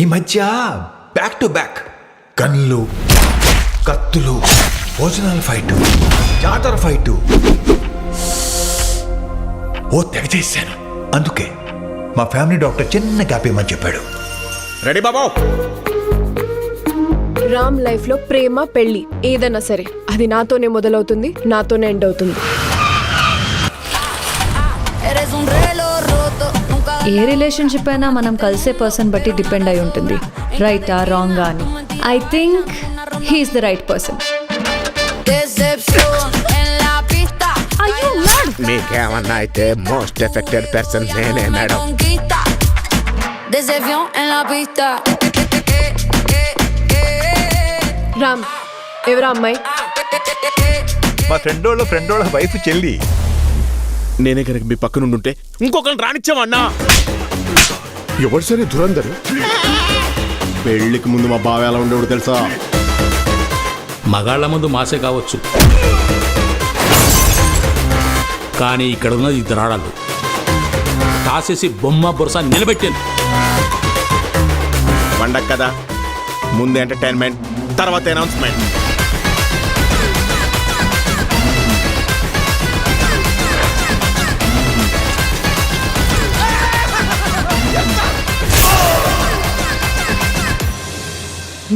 ఈ మధ్య back to back గన్లు, కత్తులు, భోజనాల ఫైటు, జాతర ఫైటు. ఓ తెగ చేశాను. అందుకే మా ఫ్యామిలీ డాక్టర్ చిన్న గ్యాప్ ఇవ్వమని చెప్పాడు. రెడీ బాబు? రామ్ లైఫ్ లో ప్రేమ, పెళ్లి ఏదైనా సరే అది నాతోనే మొదలవుతుంది, నాతోనే ఎండ్ అవుతుంది. ఏ రిలేషన్షిప్ అయినా మనం కలిసే పర్సన్ బట్టి డిపెండ్ అయి ఉంటుంది, రైటా రాంగా అని. I think he is the right person. మీకేమన్నా అయితే మోస్ట్ ఎఫెక్టెడ్ పర్సన్ నేనే మేడం. రామ్, ఎవరా అమ్మాయి? మా ఫ్రెండోళ్ళ వైఫ్ చెల్లి. నేనే కనుక మీ పక్క నుండి ఉంటే ఇంకొకరిని రానిచ్చామన్నా. ఎవరు సరే దురందరు పెళ్లికి ముందు మా బావ ఎలా ఉండేవాడు తెలుసా? మగాళ్ల ముందు మాసే కావచ్చు, కానీ ఇక్కడ ఉన్నది ఇద్దరు ఆడాలు. కాసేసి బొమ్మ బొరస నిలబెట్టాను. పండగ కదా, ముందు ఎంటర్టైన్మెంట్, తర్వాత అనౌన్స్మెంట్.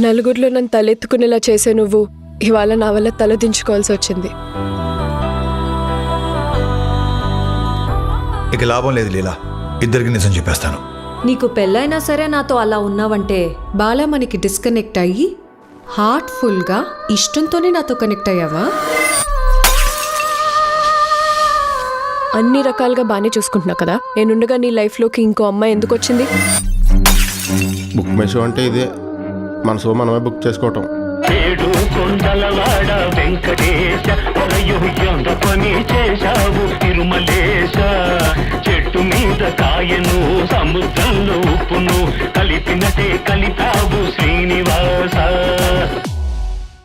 నలుగురిలో నన్ను తలెత్తుకునేలా చేసే నువ్వు ఇవాళ నా వల్ల తల దించుకోవాల్సి వచ్చింది. ఇక లాభం లేదు లీలా, ఇద్దరికి నిజం చెప్పేస్తాను. నీకు పెళ్ళైనా సరే నాతో అలా ఉన్నావంటే బాలా మనకి డిస్కనెక్ట్ అయ్యి హార్ట్ఫుల్గా ఇష్టంతోనే నాతో కనెక్ట్ అయ్యావా? అన్ని రకాలుగా బాగానే చూసుకుంటున్నా కదా, నేనుండగా నీ లైఫ్లోకి ఇంకో అమ్మాయి ఎందుకు వచ్చింది? బుక్ మెషో అంటే ఇదే, మనసు మనమే బుక్ చేసుకోవటం. ఏడు కొండలవాడ వెంకటేశ పరయుగ పని చేశావు తిరుమలేశ. చెట్టు మీద కాయను సముద్రంలో ఉప్పును